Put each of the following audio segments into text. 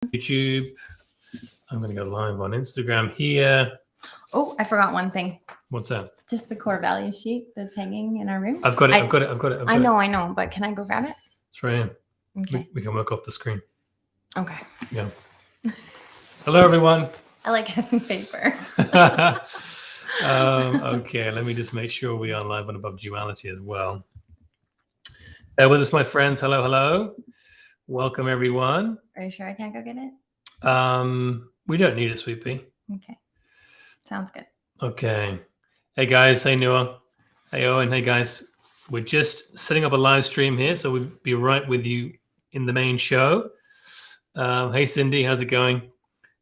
YouTube. I'm going to go live on Instagram here. Oh, I forgot one thing. What's that? Just the core value sheet that's hanging in our room. I've got it. I know, but can I go grab it? It's right here. Okay. We can work off the screen. Okay. Yeah. Hello, everyone. I like having paper. Okay, let me just make sure we are live on Above Duality as well. Bear with us, my friends. Hello, hello. Welcome, everyone. Are you sure I can't go get it? We don't need it, Sweet Pea. Okay. Sounds good. Okay. Hey, guys. Hey, Noah. Hey, Owen. Hey, guys. We're just setting up a live stream here, so we'll be right with you in the main show. Hey, Cindy. How's it going?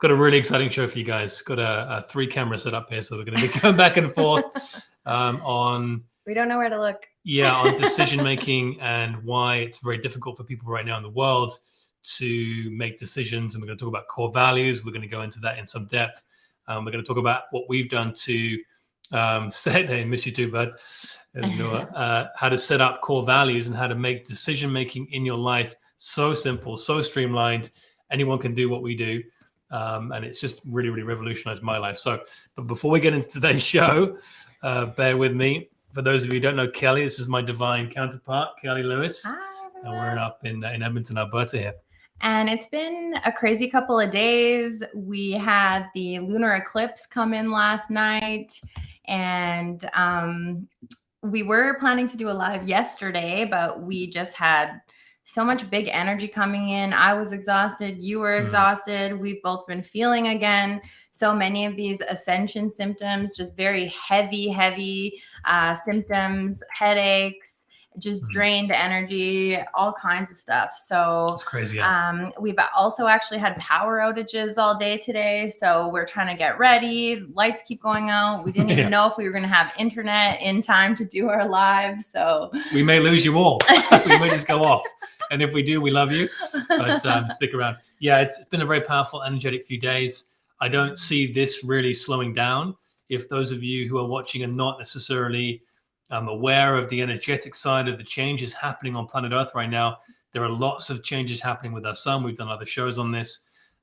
Got a really exciting show for you guys. Got a 3-camera set up here, so we're going to be going back and forth on... We don't know where to look. Yeah, on decision making and why it's very difficult for people right now in the world to make decisions. And we're going to talk about core values. We're going to go into that in some depth. We're going to talk about what we've done to set, hey, miss you too, bud, how to set up core values and how to make decision making in your life so simple, so streamlined. Anyone can do what we do. And it's just really, really revolutionized my life. So, but before we get into today's show, bear with me. For those of you who don't know Kelly, this is my divine counterpart, Kelly Lewis. Hi, and we're up in Edmonton, Alberta here. And it's been a crazy couple of days. We had the lunar eclipse come in last night, and we were planning to do a live yesterday, but we just had so much big energy coming in. I was exhausted. You were exhausted. We've both been feeling again so many of these ascension symptoms, just very heavy symptoms, headaches, just drained energy, all kinds of stuff. So it's crazy. Yeah. We've also actually had power outages all day today. So we're trying to get ready. Lights keep going out. We didn't even know if we were going to have internet in time to do our live. So we may lose you all. We may just go off. And if we do, we love you. But stick around. Yeah, it's been a very powerful, energetic few days. I don't see this really slowing down. If those of you who are watching are not necessarily aware of the energetic side of the changes happening on planet Earth right now, there are lots of changes happening with our sun. We've done other shows on this.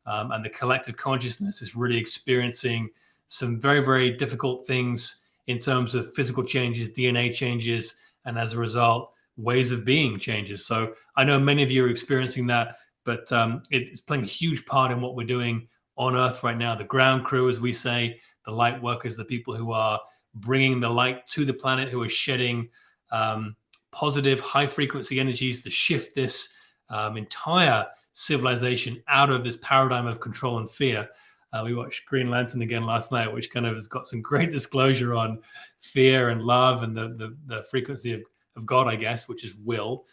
And the collective consciousness is really experiencing some very, very difficult things in terms of physical changes, DNA changes, and as a result, ways of being changes. So I know many of you are experiencing that, but it's playing a huge part in what we're doing on Earth right now. The ground crew, as we say, the light workers, the people who are bringing the light to the planet, who are shedding positive, high-frequency energies to shift this entire civilization out of this paradigm of control and fear. We watched Green Lantern again last night, which kind of has got some great disclosure on fear and love and the frequency of God, I guess, which is will.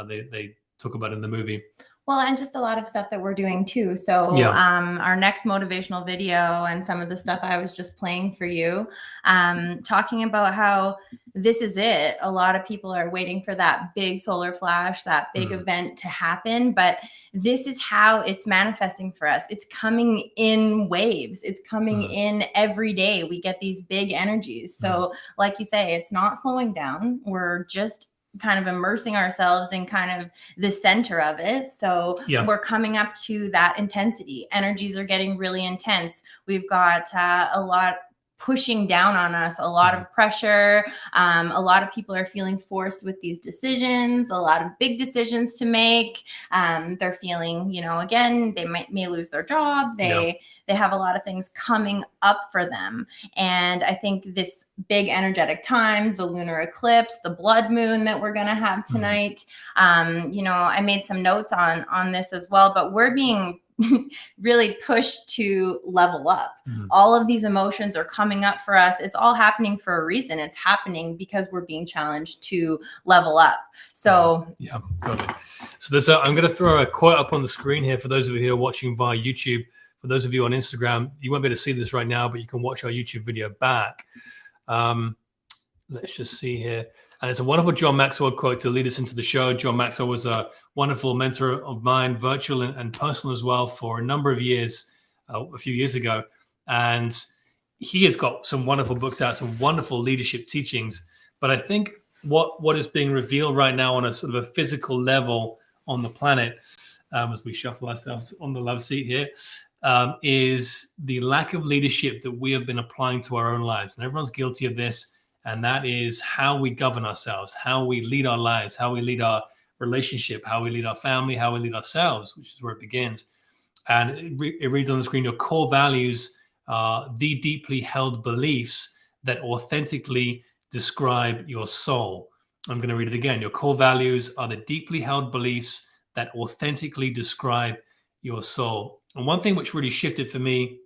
They talk about in the movie. Well, and just a lot of stuff that we're doing too. So our next motivational video and some of the stuff I was just playing for you, talking about how this is it. A lot of people are waiting for that big solar flash, that big event to happen. But this is how it's manifesting for us. It's coming in waves. It's coming in every day. We get these big energies. So like you say, it's not slowing down. We're just kind of immersing ourselves in kind of the center of it. So we're coming up to that intensity. Energies are getting really intense. We've got a lot pushing down on us, a lot of pressure. A lot of people are feeling forced with these decisions, a lot of big decisions to make. They're feeling, again, they may lose their job. They have a lot of things coming up for them. And I think this big energetic time, the lunar eclipse, the blood moon that we're going to have tonight, I made some notes on this as well, but we're being really pushed to level up. All of these emotions are coming up for us. It's all happening for a reason. It's happening because we're being challenged to level up. So yeah, totally. So I'm going to throw a quote up on the screen here for those of you who are watching via YouTube. For those of you on Instagram, you won't be able to see this right now, but you can watch our YouTube video back. Let's just see here. And it's a wonderful John Maxwell quote to lead us into the show. John Maxwell was a wonderful mentor of mine, virtual and personal as well, for a number of years, a few years ago. And he has got some wonderful books out, some wonderful leadership teachings. But I think what is being revealed right now on a sort of a physical level on the planet as we shuffle ourselves on the love seat here, is the lack of leadership that we have been applying to our own lives. And everyone's guilty of this. And that is how we govern ourselves, how we lead our lives, how we lead our relationship, how we lead our family, how we lead ourselves, which is where it begins. And it reads on the screen, your core values are the deeply held beliefs that authentically describe your soul. I'm going to read it again. Your core values are the deeply held beliefs that authentically describe your soul. And one thing which really shifted for me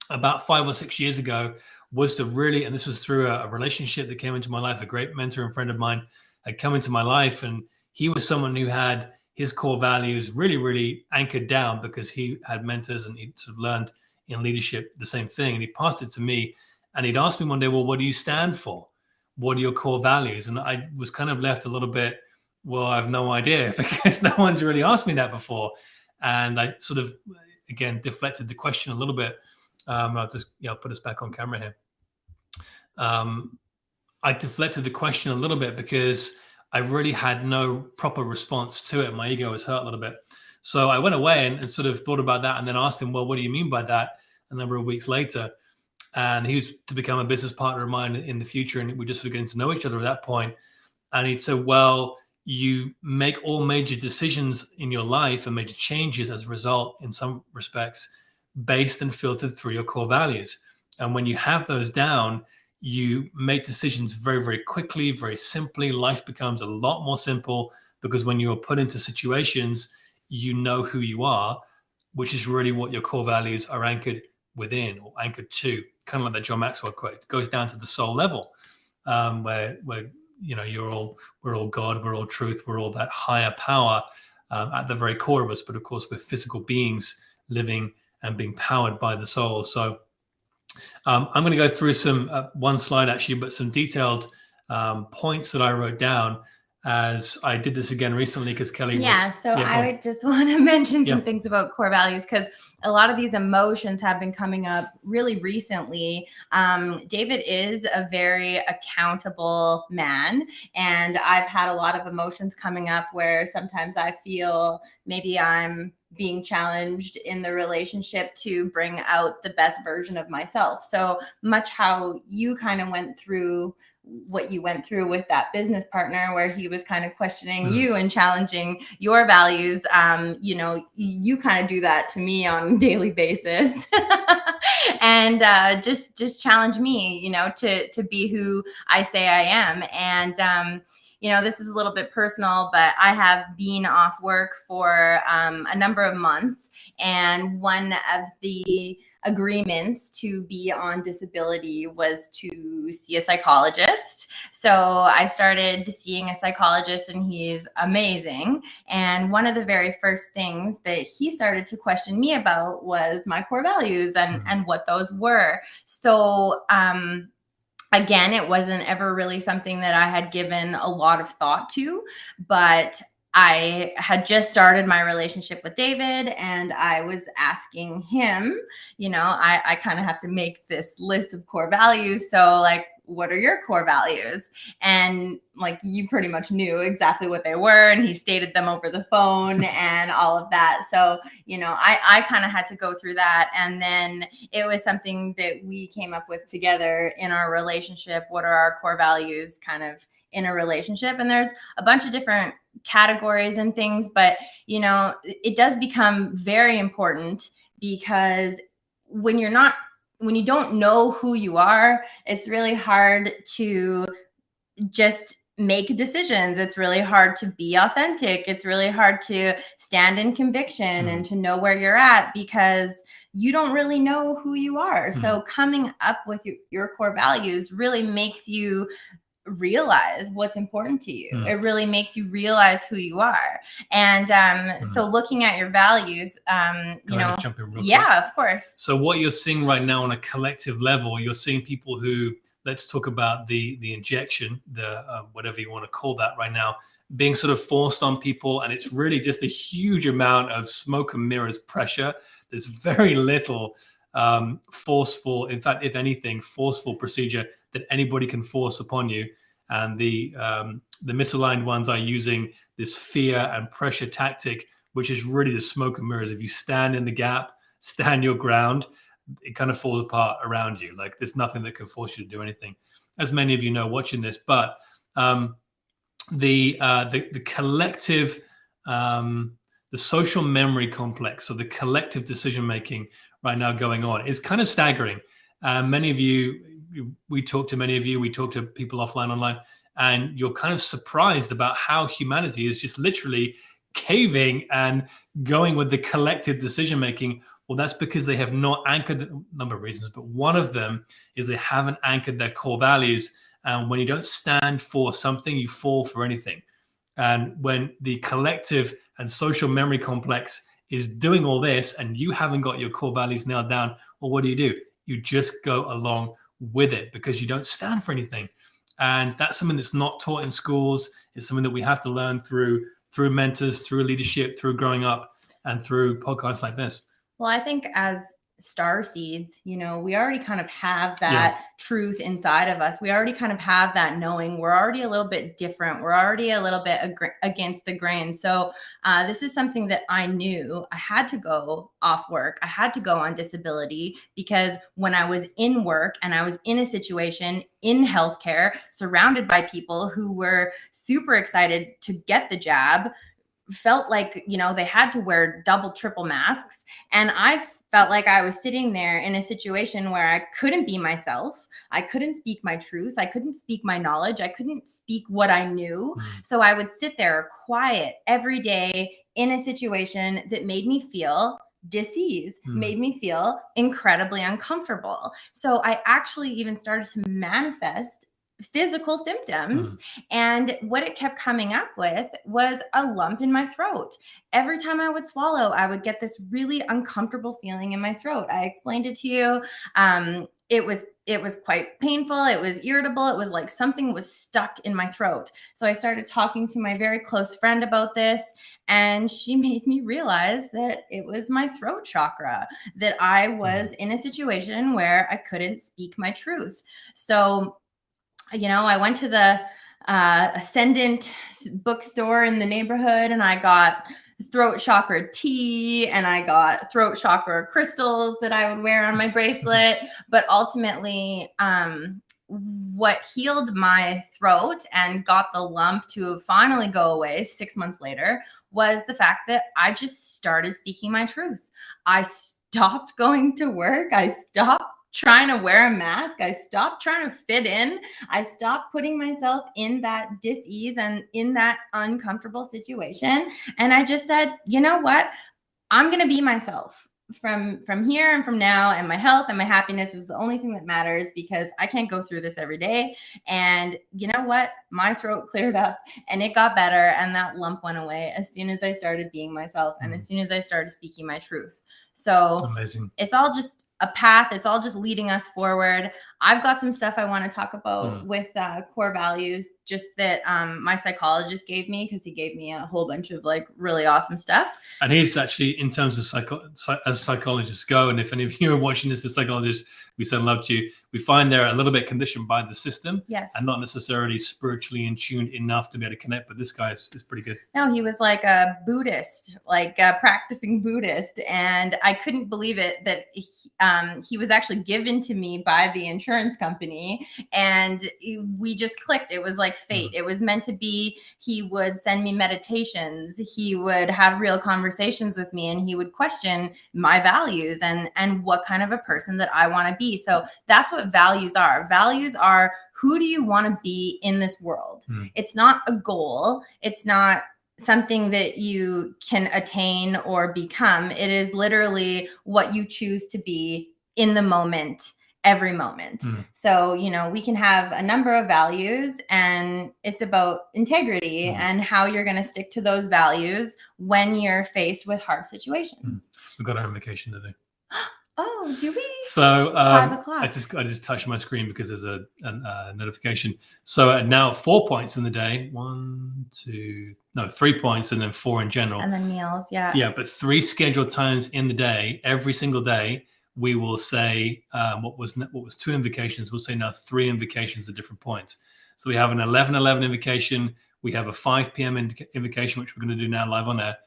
about 5 or 6 years ago was to really, and this was through a relationship that came into my life, a great mentor and friend of mine had come into my life, and he was someone who had his core values really, really anchored down because he had mentors and he'd sort of learned in leadership the same thing. And he passed it to me and he'd asked me one day, well, what do you stand for? What are your core values? And I was kind of left a little bit, well, I have no idea because no one's really asked me that before. And I sort of, again, deflected the question a little bit. I'll just put us back on camera here. I deflected the question a little bit because I really had no proper response to it. My ego was hurt a little bit. So I went away and sort of thought about that and then asked him, well, what do you mean by that? A number of weeks later. And he was to become a business partner of mine in the future. And we just were getting to know each other at that point. And he'd said, well, you make all major decisions in your life and major changes as a result, in some respects, based and filtered through your core values. And when you have those down, you make decisions very, very quickly, very simply. Life becomes a lot more simple because when you are put into situations, you know who you are, which is really what your core values are anchored within or anchored to. Kind of like that John Maxwell quote. It goes down to the soul level, where we're all God, we're all truth, we're all that higher power at the very core of us. But of course, we're physical beings living and being powered by the soul. So I'm going to go through some one slide actually, but some detailed points that I wrote down as I did this again recently because Kelly I would just want to mention some things about core values because a lot of these emotions have been coming up really recently. David is a very accountable man, and I've had a lot of emotions coming up where sometimes I feel maybe I'm being challenged in the relationship to bring out the best version of myself. So much how you kind of went through what you went through with that business partner where he was kind of questioning you and challenging your values. You kind of do that to me on a daily basis and just challenge me, to be who I say I am. And, this is a little bit personal, but I have been off work for a number of months. And one of the agreements to be on disability was to see a psychologist. So I started seeing a psychologist and he's amazing. And one of the very first things that he started to question me about was my core values and what those were. So, again, it wasn't ever really something that I had given a lot of thought to, but I had just started my relationship with David and I was asking him, I kind of have to make this list of core values. So what are your core values? And you pretty much knew exactly what they were. And he stated them over the phone and all of that. So, I kind of had to go through that. And then it was something that we came up with together in our relationship. What are our core values kind of in a relationship? And there's a bunch of different categories and things, but, it does become very important because when you don't know who you are, it's really hard to just make decisions. It's really hard to be authentic. It's really hard to stand in conviction and to know where you're at because you don't really know who you are. So coming up with your core values really makes you realize what's important to you. It really makes you realize who you are. And so looking at your values, jump in real quick? Of course. So what you're seeing right now on a collective level, you're seeing people who, let's talk about the injection, the whatever you want to call that right now, being sort of forced on people. And it's really just a huge amount of smoke and mirrors pressure. There's very little forceful, in fact, if anything, forceful procedure that anybody can force upon you. And the misaligned ones are using this fear and pressure tactic, which is really the smoke and mirrors. If you stand in the gap, stand your ground, it kind of falls apart around you. Like there's nothing that can force you to do anything, as many of you know watching this. But the collective, the social memory complex, so the collective decision making right now going on is kind of staggering. Many of you, we talk to many of you, we talk to people offline, online, and you're kind of surprised about how humanity is just literally caving and going with the collective decision making. Well, that's because they have not anchored, a number of reasons, but one of them is they haven't anchored their core values. And when you don't stand for something, you fall for anything. And when the collective and social memory complex is doing all this and you haven't got your core values nailed down, well, what do? You just go along with it because you don't stand for anything. And that's something that's not taught in schools. It's something that we have to learn through mentors, through leadership, through growing up, and through podcasts like this. Well, I think as star seeds, we already kind of have that truth inside of us. We already kind of have that knowing. We're already a little bit different. We're already a little bit against the grain. So this is something that I knew I had to go off work. I had to go on disability because when I was in work and I was in a situation in healthcare, surrounded by people who were super excited to get the jab, felt like, they had to wear double, triple masks. And I felt like I was sitting there in a situation where I couldn't be myself. I couldn't speak my truth. I couldn't speak my knowledge. I couldn't speak what I knew. So I would sit there quiet every day in a situation that made me feel dis-ease, made me feel incredibly uncomfortable. So I actually even started to manifest physical symptoms. And what it kept coming up with was a lump in my throat. Every time I would swallow, I would get this really uncomfortable feeling in my throat. I explained it to you. It was quite painful. It was irritable. It was like something was stuck in my throat. So I started talking to my very close friend about this, and she made me realize that it was my throat chakra, that I was in a situation where I couldn't speak my truth. So I went to the Ascendant bookstore in the neighborhood and I got throat chakra tea and I got throat chakra crystals that I would wear on my bracelet. But ultimately, what healed my throat and got the lump to finally go away 6 months later was the fact that I just started speaking my truth. I stopped going to work. I stopped trying to wear a mask. I stopped trying to fit in. I stopped putting myself in that dis-ease and in that uncomfortable situation. And I just said, you know what? I'm going to be myself from here and from now. And my health and my happiness is the only thing that matters because I can't go through this every day. And you know what? My throat cleared up and it got better. And that lump went away as soon as I started being myself and as soon as I started speaking my truth. So amazing. It's all just a path. It's all just leading us forward. I've got some stuff I want to talk about with core values, just that my psychologist gave me because he gave me a whole bunch of like really awesome stuff. And he's actually, in terms of as psychologists go, and if any of you are watching this as psychologists, we send love to you. We find they're a little bit conditioned by the system, and not necessarily spiritually in tuned enough to be able to connect. But this guy is pretty good. No, he was like a Buddhist, like a practicing Buddhist, and I couldn't believe it that he was actually given to me by the insurance company, and we just clicked. It was like fate. It was meant to be. He would send me meditations. He would have real conversations with me, and he would question my values and what kind of a person that I want to be. So that's what values are. Values are, who do you want to be in this world? It's not a goal. It's not something that you can attain or become. It is literally what you choose to be in the moment, every moment. So, we can have a number of values, and it's about integrity and how you're going to stick to those values when you're faced with hard situations. We've got our invocation today. Oh, do we? So 5 o'clock. I just touched my screen because there's a notification. So now 4 points in the day. 3 points, and then 4 in general. And then meals, yeah. Yeah, but 3 scheduled times in the day, every single day, we will say what was 2 invocations. We'll say now 3 invocations at different points. So we have an 11:11 invocation. We have a 5 p.m. invocation, which we're going to do now live on air.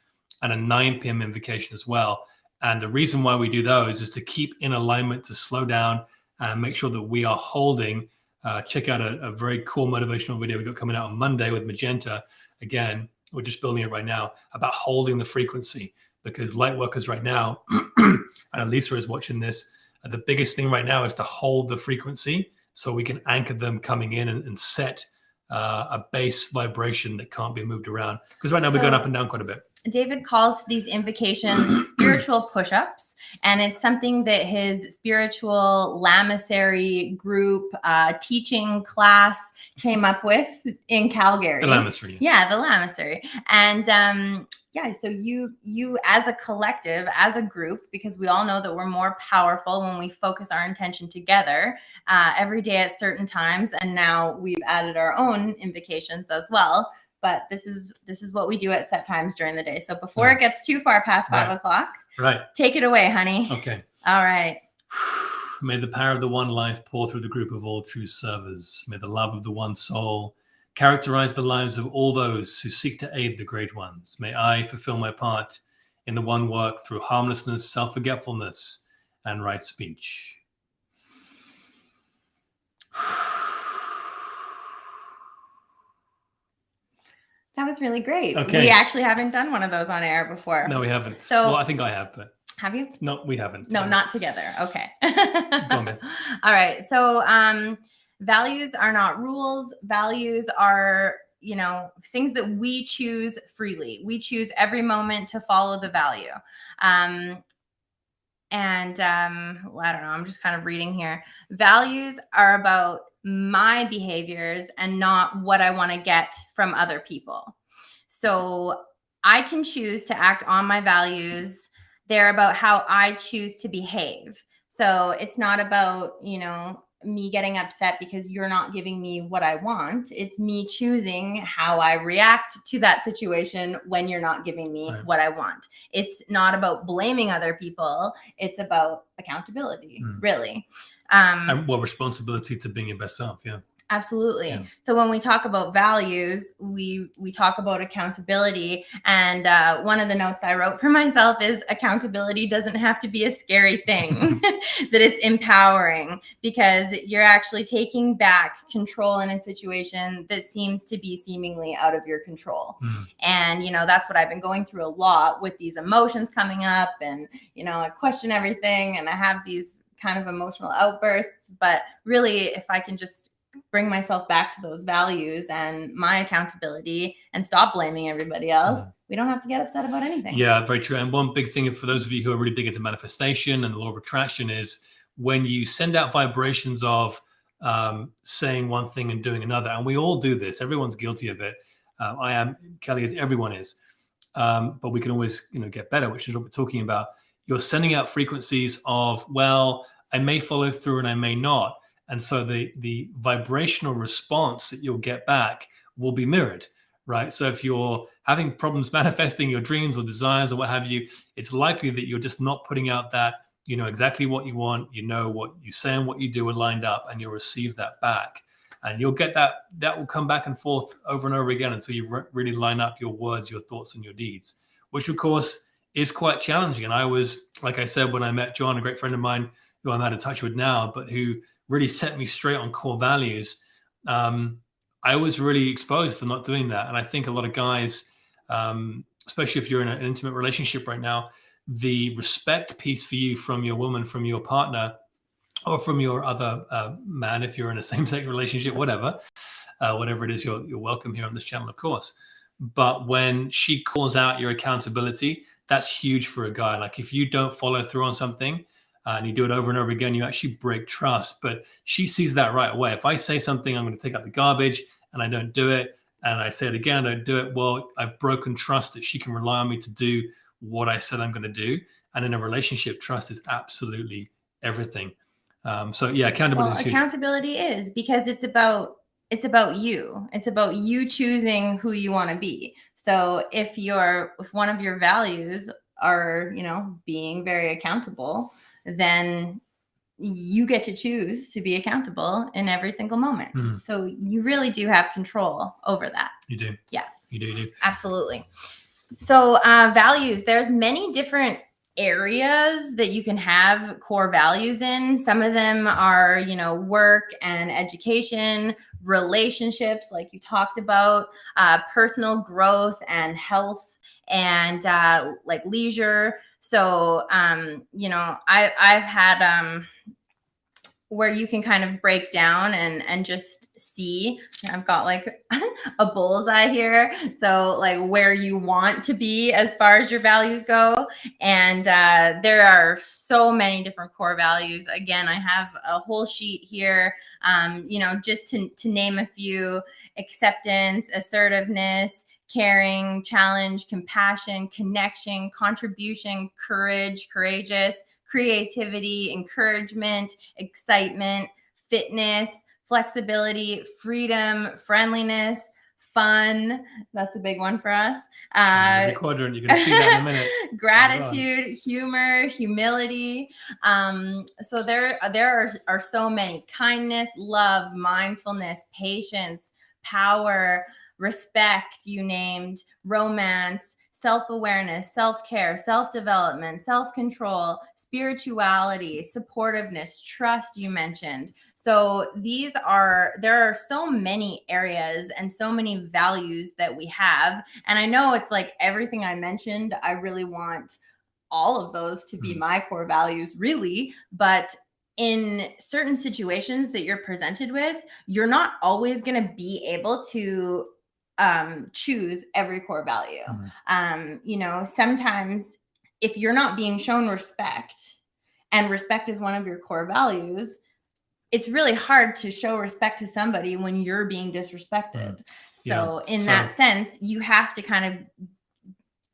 and a 9 p.m. invocation as well. And the reason why we do those is to keep in alignment, to slow down and make sure that we are holding. Check out a very cool motivational video we got coming out on Monday with Magenta. Again, we're just building it right now about holding the frequency, because light workers right now, and Lisa is watching this, the biggest thing right now is to hold the frequency so we can anchor them coming in and set a base vibration that can't be moved around. Because right now we're going up and down quite a bit. David calls these invocations spiritual push-ups, and it's something that his spiritual lamasery group teaching class came up with in Calgary. The lamasery. Yeah, the lamasery. And so you as a collective, as a group, because we all know that we're more powerful when we focus our intention together every day at certain times. And now we've added our own invocations as well. But this is what we do at set times during the day. So before it gets too far past 5 o'clock, take it away, honey. Okay. All right. May the power of the one life pour through the group of all true servers. May the love of the one soul characterize the lives of all those who seek to aid the great ones. May I fulfill my part in the one work through harmlessness, self-forgetfulness, and right speech. That was really great. Okay. We actually haven't done one of those on air before. No, we haven't. So, well, I think I have, but. Have you? No, we haven't. No, not together. Okay. Go on, all right. So values are not rules. Values are, things that we choose freely. We choose every moment to follow the value. I don't know, I'm just kind of reading here. Values are about my behaviors and not what I want to get from other people. So I can choose to act on my values. They're about how I choose to behave. So it's not about, me getting upset because you're not giving me what I want. It's me choosing how I react to that situation when you're not giving me what I want. It's not about blaming other people. It's about accountability, really. And responsibility to being your best self. Yeah. Absolutely. Yeah. So when we talk about values, we talk about accountability. And one of the notes I wrote for myself is accountability doesn't have to be a scary thing, that it's empowering, because you're actually taking back control in a situation that seems to be seemingly out of your control. And, that's what I've been going through a lot with these emotions coming up, and, I question everything and I have these kind of emotional outbursts. But really, if I can just bring myself back to those values and my accountability and stop blaming everybody else, we don't have to get upset about anything. Yeah, very true. And one big thing for those of you who are really big into manifestation and the law of attraction is when you send out vibrations of saying one thing and doing another, and we all do this, everyone's guilty of it. I am, Kelly is, everyone is. But we can always, get better, which is what we're talking about. You're sending out frequencies of, well, I may follow through and I may not. And so the vibrational response that you'll get back will be mirrored, right? So if you're having problems manifesting your dreams or desires or what have you, it's likely that you're just not putting out that, exactly what you want, what you say and what you do are lined up, and you'll receive that back. And you'll get that will come back and forth over and over again until you really line up your words, your thoughts, and your deeds, which of course is quite challenging. And I was, like I said, when I met John, a great friend of mine who I'm out of touch with now, but who really set me straight on core values. I was really exposed for not doing that. And I think a lot of guys, especially if you're in an intimate relationship right now, the respect piece for you from your woman, from your partner, or from your other man, if you're in a same-sex relationship, whatever it is, you're welcome here on this channel, of course. But when she calls out your accountability, that's huge for a guy. Like if you don't follow through on something, and you do it over and over again, you actually break trust. But she sees that right away. If I say something, I'm going to take out the garbage, and I don't do it, and I say it again, I don't do it, well, I've broken trust that she can rely on me to do what I said I'm going to do. And in a relationship, trust is absolutely everything. So yeah, accountability is huge. Accountability is, because it's about you. It's about you choosing who you want to be. So if one of your values are, being very accountable, then you get to choose to be accountable in every single moment. So you really do have control over that. You do. Yeah. You do. Absolutely. So values, there's many different areas that you can have core values in. Some of them are, you know, work and education, relationships, like you talked about, personal growth and health, and like leisure. So, you know, I've had where you can kind of break down and just see. I've got like a bullseye here, so like where you want to be as far as your values go. And there are so many different core values. Again, I have a whole sheet here, you know, just to name a few: acceptance, assertiveness, caring, challenge, compassion, connection, contribution, courage, courageous, creativity, encouragement, excitement, fitness, flexibility, freedom, friendliness, fun. That's a big one for us. Every quadrant, you're going to see that in a minute. Gratitude, humor, humility. So there are so many: kindness, love, mindfulness, patience, power, respect, you named, romance, self-awareness, self-care, self-development, self-control, spirituality, supportiveness, trust, you mentioned. So there are so many areas and so many values that we have. And I know it's like everything I mentioned, I really want all of those to be my core values, really. But in certain situations that you're presented with, you're not always going to be able to choose every core value. You know, sometimes if you're not being shown respect, and respect is one of your core values, it's really hard to show respect to somebody when you're being disrespected. So in that sense, you have to kind of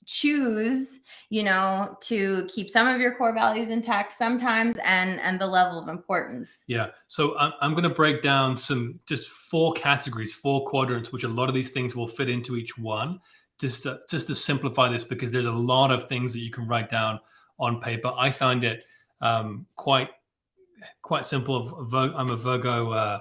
choose, you know, to keep some of your core values intact sometimes, and the level of importance. Yeah. So I'm going to break down some just 4 categories, 4 quadrants, which a lot of these things will fit into each one, just to simplify this, because there's a lot of things that you can write down on paper. I find it quite simple. I'm a Virgo.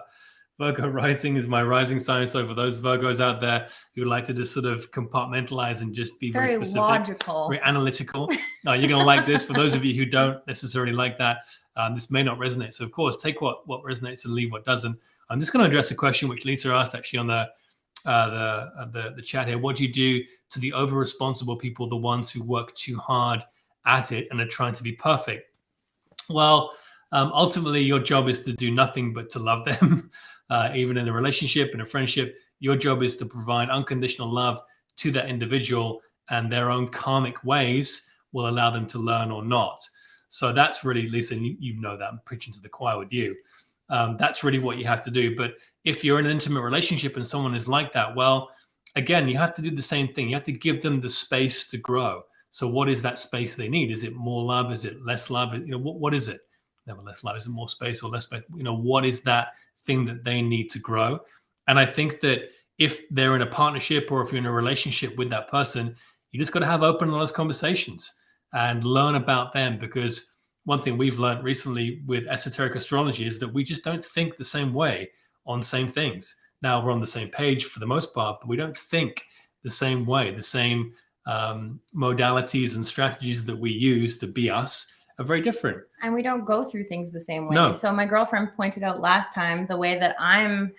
Virgo rising is my rising sign. So for those Virgos out there who like to just sort of compartmentalize and just be very specific, logical, very analytical, you're going to like this. For those of you who don't necessarily like that, this may not resonate. So of course, take what resonates and leave what doesn't. I'm just going to address a question which Lisa asked actually on the chat here. What do you do to the over-responsible people, the ones who work too hard at it and are trying to be perfect? Well, ultimately, your job is to do nothing but to love them. Even in a relationship, in a friendship, your job is to provide unconditional love to that individual, and their own karmic ways will allow them to learn or not. So that's really, Lisa, and you know that, I'm preaching to the choir with you. That's really what you have to do. But if you're in an intimate relationship and someone is like that, well, again, you have to do the same thing. You have to give them the space to grow. So what is that space they need? Is it more love? Is it less love? You know, what is it? Never less love. Is it more space or less space? You know, what is that thing that they need to grow? And I think that if they're in a partnership or if you're in a relationship with that person, you just got to have open and honest conversations and learn about them. Because one thing we've learned recently with esoteric astrology is that we just don't think the same way on same things. Now we're on the same page for the most part, but we don't think the same way. The same modalities and strategies that we use to be us are very different. And we don't go through things the same way. No. So my girlfriend pointed out last time the way that I'm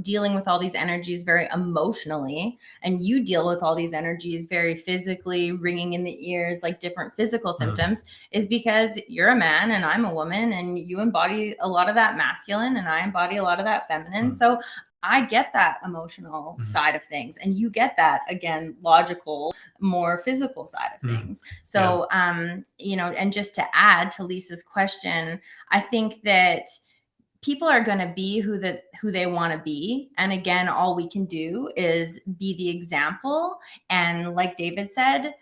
dealing with all these energies very emotionally, and you deal with all these energies very physically, ringing in the ears, like different physical symptoms, is because you're a man and I'm a woman, and you embody a lot of that masculine and I embody a lot of that feminine. So I get that emotional side of things, and you get that, again, logical, more physical side of things. So, you know, and just to add to Lisa's question, I think that people are going to be who they want to be. And again, all we can do is be the example. And like David said,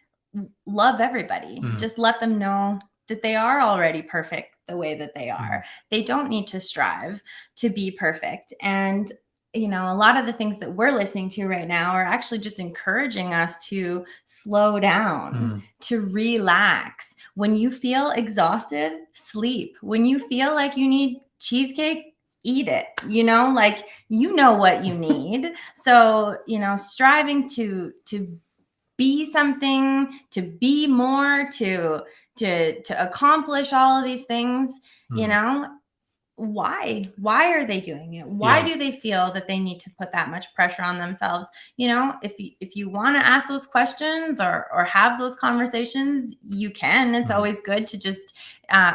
love everybody. Just let them know that they are already perfect the way that they are. They don't need to strive to be perfect. And you know, a lot of the things that we're listening to right now are actually just encouraging us to slow down, to relax. When you feel exhausted, sleep. When you feel like you need cheesecake, eat it. You know, like, you know what you need. So, you know, striving to be something, to be more, to accomplish all of these things, you know, why are they doing it? Why do they feel that they need to put that much pressure on themselves? You know, if you want to ask those questions or have those conversations, you can. It's always good to just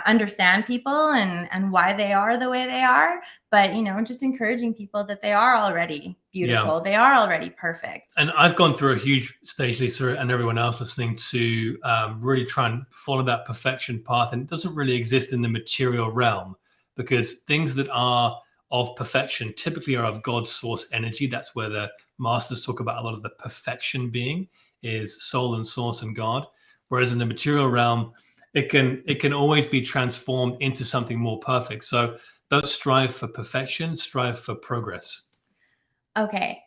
understand people and why they are the way they are. But, you know, just encouraging people that they are already beautiful. They are already perfect. And I've gone through a huge stage, Lisa, and everyone else listening, to really try and follow that perfection path. And it doesn't really exist in the material realm, because things that are of perfection typically are of God's source energy. That's where the masters talk about a lot of the perfection being, is soul and source and God. Whereas in the material realm, it can always be transformed into something more perfect. So don't strive for perfection, strive for progress. Okay.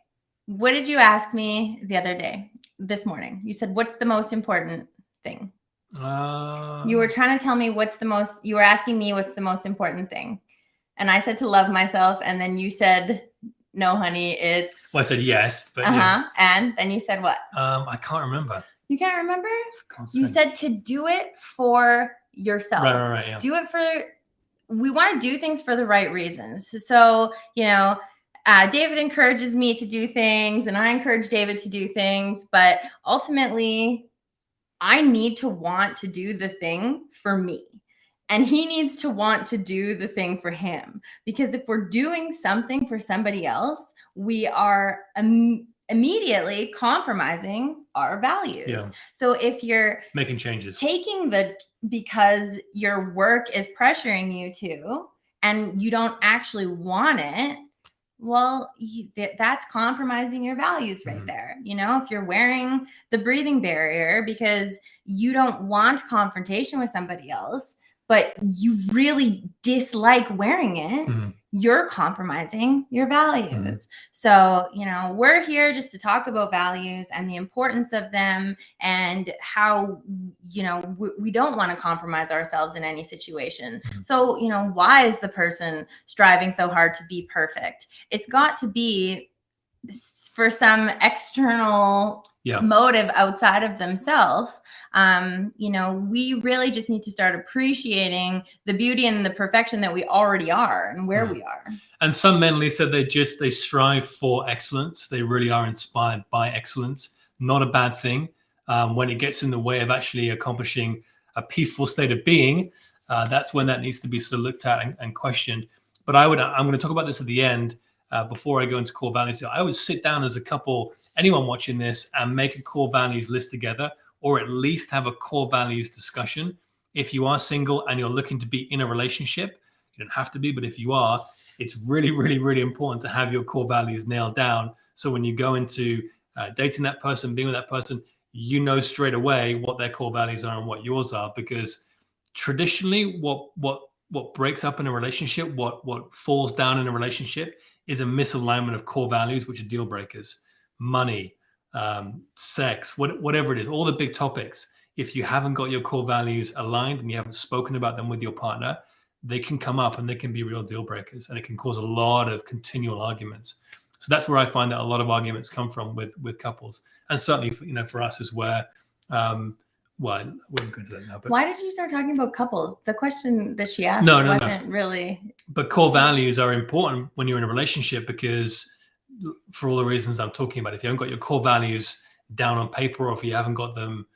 What did you ask me the other day, this morning? You said, what's the most important thing? You were trying to tell me you were asking me what's the most important thing. And I said to love myself. And then you said, no, honey, it's. Well, I said yes, but And then you said what? I can't remember. You can't remember? You said to do it for yourself. Right. Yeah. Do it we want to do things for the right reasons. So, you know, David encourages me to do things and I encourage David to do things, but ultimately I need to want to do the thing for me. And he needs to want to do the thing for him. Because if we're doing something for somebody else, we are immediately compromising our values. Yeah. So if you're making changes, because your work is pressuring you to, and you don't actually want it, well, that's compromising your values right there. You know, if you're wearing the breathing barrier because you don't want confrontation with somebody else, but you really dislike wearing it, you're compromising your values. So, you know, we're here just to talk about values and the importance of them and how, you know, we don't want to compromise ourselves in any situation. So, you know, why is the person striving so hard to be perfect? It's got to be for some external motive outside of themselves. You know, we really just need to start appreciating the beauty and the perfection that we already are and where we are. And some men, Lisa, they strive for excellence. They really are inspired by excellence. Not a bad thing. When it gets in the way of actually accomplishing a peaceful state of being, that's when that needs to be sort of looked at and questioned. But I'm going to talk about this at the end. Before I go into core values, I always sit down as a couple, anyone watching this, and make a core values list together, or at least have a core values discussion. If you are single and you're looking to be in a relationship, you don't have to be, but if you are, it's really, really, really important to have your core values nailed down. So when you go into dating that person, being with that person, you know straight away what their core values are and what yours are. Because traditionally, what breaks up in a relationship, what falls down in a relationship, is a misalignment of core values, which are deal breakers. Money, sex, whatever it is, all the big topics. If you haven't got your core values aligned and you haven't spoken about them with your partner, they can come up and they can be real deal breakers, and it can cause a lot of continual arguments. So that's where I find that a lot of arguments come from with couples, and certainly for us is where well, I wouldn't go into that now. But why did you start talking about couples? The question that she asked wasn't really. But core values are important when you're in a relationship, because for all the reasons I'm talking about, if you haven't got your core values down on paper, or if you haven't got them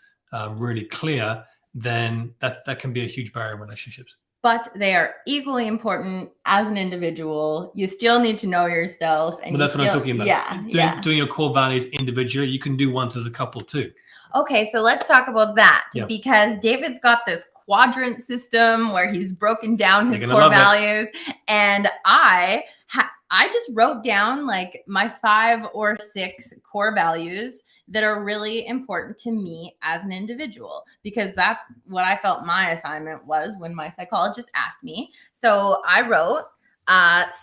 really clear, then that can be a huge barrier in relationships. But they are equally important as an individual. You still need to know yourself. And that's what I'm talking about. Yeah. Doing your core values individually, you can do once as a couple too. Okay, so let's talk about that, because David's got this quadrant system where he's broken down his core values, and I just wrote down like my 5 or 6 core values that are really important to me as an individual, because that's what I felt my assignment was when my psychologist asked me. So I wrote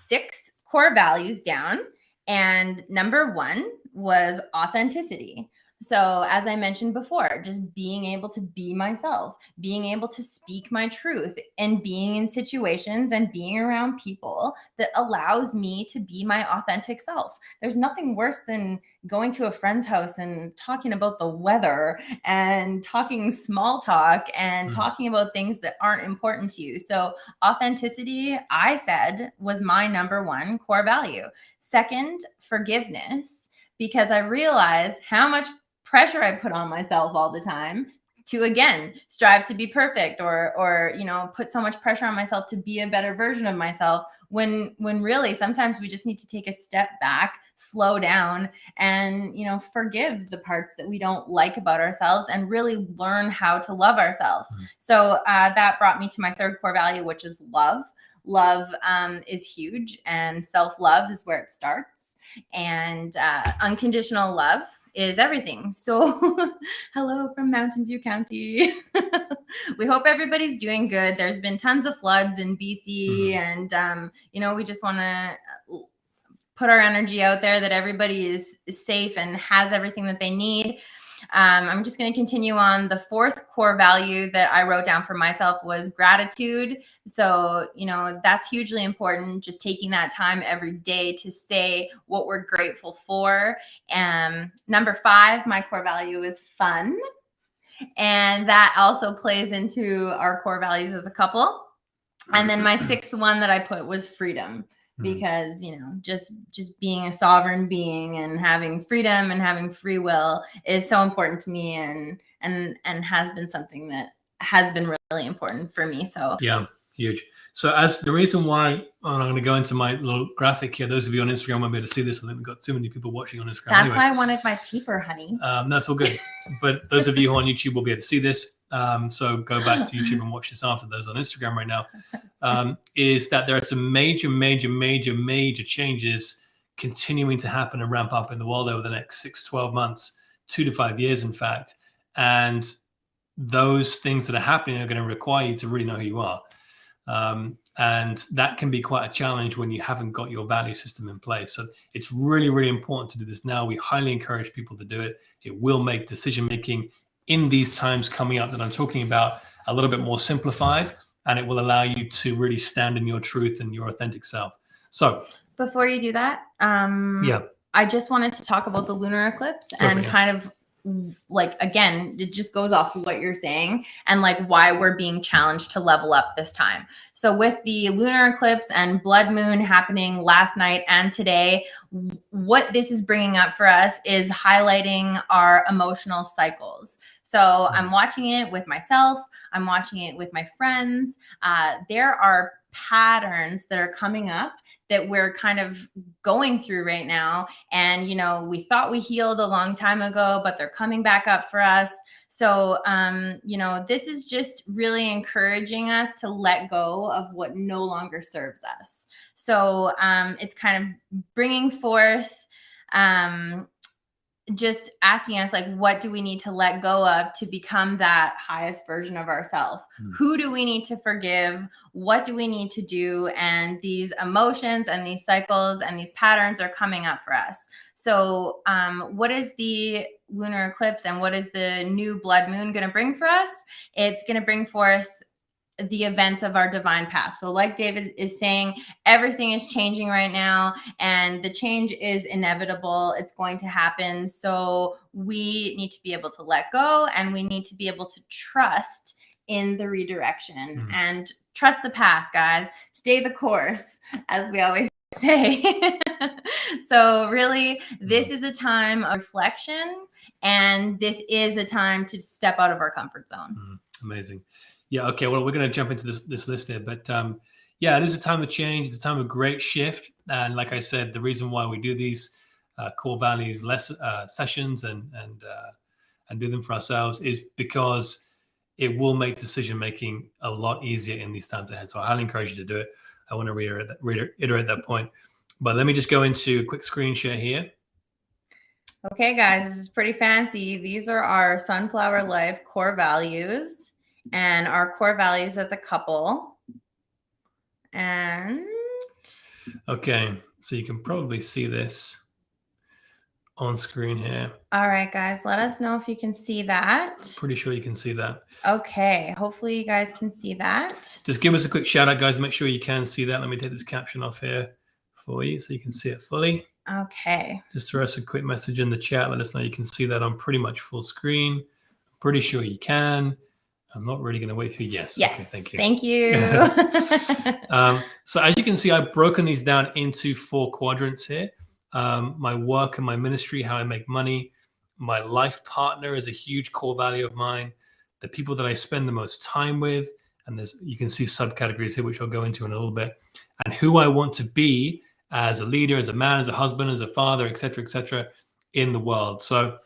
6 core values down, and number 1 was authenticity. So as I mentioned before, just being able to be myself, being able to speak my truth, and being in situations and being around people that allows me to be my authentic self. There's nothing worse than going to a friend's house and talking about the weather and talking small talk and talking about things that aren't important to you. So authenticity, I said, was my number one core value. Second, forgiveness, because I realized how much pressure I put on myself all the time to, again, strive to be perfect, or put so much pressure on myself to be a better version of myself, when really sometimes we just need to take a step back, slow down, and forgive the parts that we don't like about ourselves and really learn how to love ourselves. So that brought me to my third core value, which is love. Love is huge, and self-love is where it starts, and unconditional love is everything. So hello from Mountain View County. We hope everybody's doing good. There's been tons of floods in BC, and we just want to put our energy out there that everybody is safe and has everything that they need. I'm just going to continue on. The fourth core value that I wrote down for myself was gratitude. So, that's hugely important. Just taking that time every day to say what we're grateful for. And number 5, my core value is fun. And that also plays into our core values as a couple. And then my 6th one that I put was freedom. Because just being a sovereign being and having freedom and having free will is so important to me, and has been something that has been really important for me. So yeah, huge. So as the reason why, I'm going to go into my little graphic here. Those of you on Instagram won't be able to see this. I think we've got too many people watching on Instagram. That's why I wanted my paper, honey. That's all good. But those of you who are on YouTube will be able to see this. So go back to YouTube and watch this after. Those on Instagram right now, is that there are some major changes continuing to happen and ramp up in the world over the next 6-12 months, 2 to 5 years, in fact. And those things that are happening are going to require you to really know who you are. And that can be quite a challenge when you haven't got your value system in place. So it's really important to do this now. We highly encourage people to do it. It will make decision-making in these times coming up that I'm talking about a little bit more simplified, and it will allow you to really stand in your truth and your authentic self. So before you do that, I just wanted to talk about the lunar eclipse and kind of again, it just goes off of what you're saying and why we're being challenged to level up this time. So with the lunar eclipse and blood moon happening last night and today, what this is bringing up for us is highlighting our emotional cycles. So I'm watching it with myself. I'm watching it with my friends. There are patterns that are coming up that we're kind of going through right now. And, we thought we healed a long time ago, but they're coming back up for us. So, this is just really encouraging us to let go of what no longer serves us. So it's kind of bringing forth, just asking us what do we need to let go of to become that highest version of ourselves? Who do we need to forgive? What do we need to do? And these emotions and these cycles and these patterns are coming up for us. So what is the lunar eclipse and what is the new blood moon going to bring for us? It's going to bring forth the events of our divine path. So like David is saying, everything is changing right now, and the change is inevitable. It's going to happen. So we need to be able to let go, and we need to be able to trust in the redirection and trust the path, guys. Stay the course, as we always say. So really, this is a time of reflection, and this is a time to step out of our comfort zone. Amazing. Yeah. Okay. Well, we're going to jump into this list here, but it is a time of change. It's a time of great shift. And like I said, the reason why we do these core values sessions and do them for ourselves is because it will make decision making a lot easier in these times ahead. So I highly encourage you to do it. I want to reiterate that point. But let me just go into a quick screen share here. Okay, guys, this is pretty fancy. These are our Sunflower Life core values. And our core values as a couple. And okay, so you can probably see this on screen here. All right, guys, let us know if you can see that. Pretty sure you can see that. Okay, hopefully you guys can see that. Just give us a quick shout out, guys. Make sure you can see that. Let me take this caption off here for you so you can see it fully. Okay. Just throw us a quick message in the chat. Let us know you can see that on pretty much full screen. I'm pretty sure you can. I'm not really going to wait for you. Yes. Yes. Okay, thank you. Thank you. So as you can see, I've broken these down into 4 quadrants here. My work and my ministry, how I make money. My life partner is a huge core value of mine. The people that I spend the most time with, and you can see subcategories here, which I'll go into in a little bit, and who I want to be as a leader, as a man, as a husband, as a father, etc., in the world. So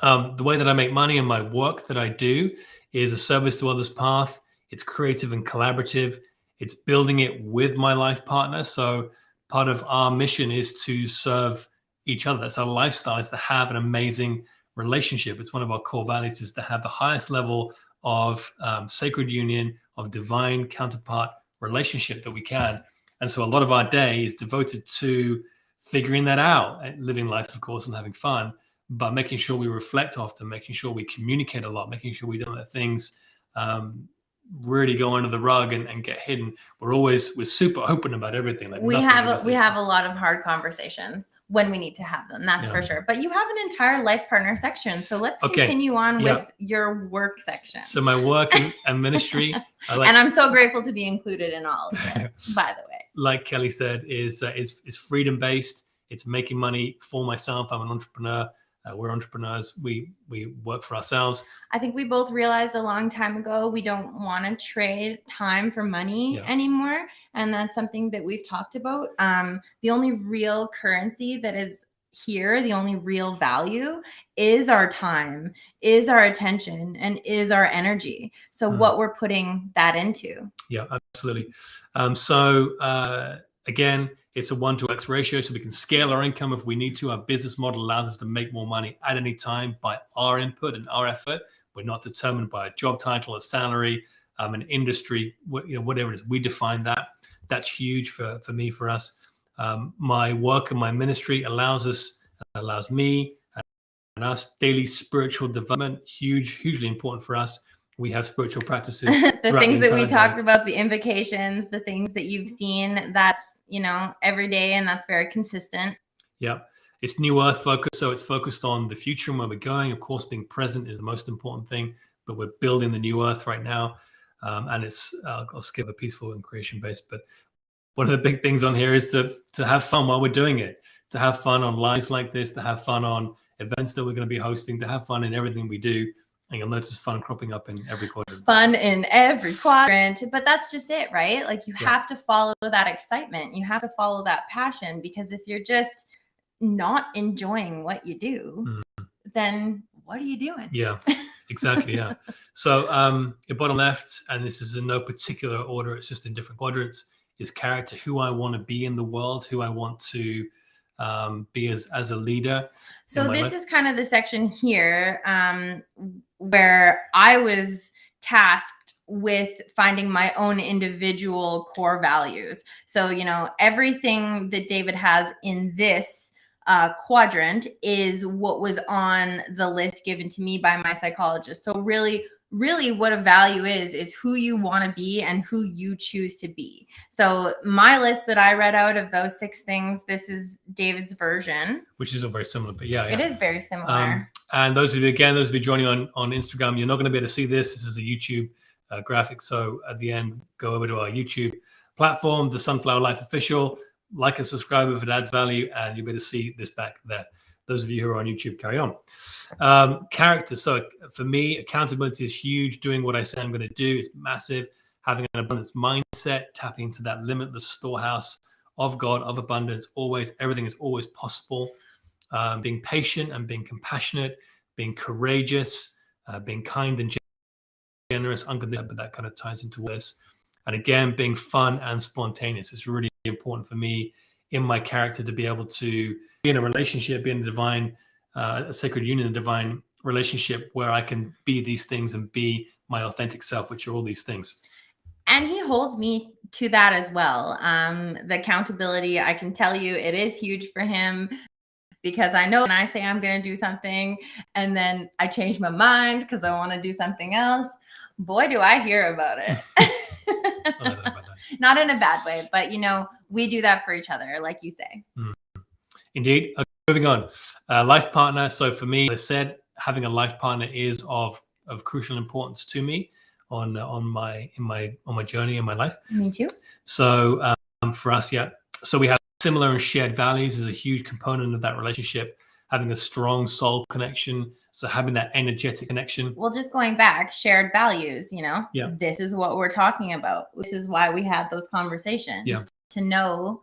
the way that I make money and my work that I do is a service to others path. It's creative and collaborative. It's building it with my life partner. So part of our mission is to serve each other. That's our lifestyle, is to have an amazing relationship. It's one of our core values, is to have the highest level of sacred union, of divine counterpart relationship that we can. And so a lot of our day is devoted to figuring that out, living life, of course, and having fun, but making sure we reflect often, making sure we communicate a lot, making sure we don't let things really go under the rug and get hidden. We're super open about everything. Like we have a lot of hard conversations when we need to have them. That's for sure. But you have an entire life partner section, so let's continue on with your work section. So my work and ministry, and I'm so grateful to be included in all of this. By the way, like Kelly said, is freedom based. It's making money for myself. I'm an entrepreneur. We're entrepreneurs. We work for ourselves. I think we both realized a long time ago we don't want to trade time for money anymore. And that's something that we've talked about. The only real currency that is here, the only real value is our time, is our attention, and is our energy. So what we're putting that into. Yeah, absolutely. Again, it's a 1-to-X ratio, so we can scale our income if we need to. Our business model allows us to make more money at any time by our input and our effort. We're not determined by a job title, a salary, an industry, whatever it is. We define that. That's huge for me, for us. My work and my ministry allows me and us daily spiritual development. Hugely important for us. We have spiritual practices. The things that we talked about, the invocations, the things that you've seen, that's, every day, and that's very consistent. Yeah. It's New Earth focused. So it's focused on the future and where we're going. Of course, being present is the most important thing, but we're building the new Earth right now. And it's, I'll skip a peaceful and creation based, but one of the big things on here is to have fun while we're doing it, to have fun on lives like this, to have fun on events that we're going to be hosting, to have fun in everything we do. And you'll notice fun cropping up in every quadrant. Fun in every quadrant. But that's just it, right? Like you have to follow that excitement. You have to follow that passion, because if you're just not enjoying what you do, then what are you doing? Yeah, exactly. Yeah. So your bottom left, and this is in no particular order, it's just in different quadrants, is character, who I want to be in the world, who I want to be as a leader. So this is kind of the section here where I was tasked with finding my own individual core values. So, everything that David has in this quadrant is what was on the list given to me by my psychologist. So really what a value is who you want to be and who you choose to be. So my list that I read out of those 6 things, this is David's version. Which is all very similar, but yeah. It is very similar. And those of you joining on Instagram, you're not going to be able to see this. This is a YouTube graphic. So at the end, go over to our YouTube platform, the Sunflower Life Official, like and subscribe if it adds value, and you'll be able to see this back there. Those of you who are on YouTube, carry on. Character. So for me, accountability is huge. Doing what I say I'm going to do is massive. Having an abundance mindset, tapping into that limitless storehouse of God, of abundance. Always, everything is always possible. Being patient and being compassionate, being courageous, being kind and generous, unconditional, but that kind of ties into this. And again, being fun and spontaneous. It's really important for me in my character to be able to be in a relationship, be in a divine, a sacred union, a divine relationship where I can be these things and be my authentic self, which are all these things. And he holds me to that as well. The accountability, I can tell you, it is huge for him, because I know when I say I'm going to do something and then I change my mind because I want to do something else, boy, do I hear about it. I don't know about that. Not in a bad way, but we do that for each other, like you say. Indeed. Okay, moving on. Life partner. So for me, as I said, having a life partner is of crucial importance to me on my journey in my life. Me too. So for us, yeah. So we have similar and shared values is a huge component of that relationship. Having a strong soul connection. So having that energetic connection. Well, just going back, shared values, Yeah. This is what we're talking about. This is why we had those conversations. Yeah. To know,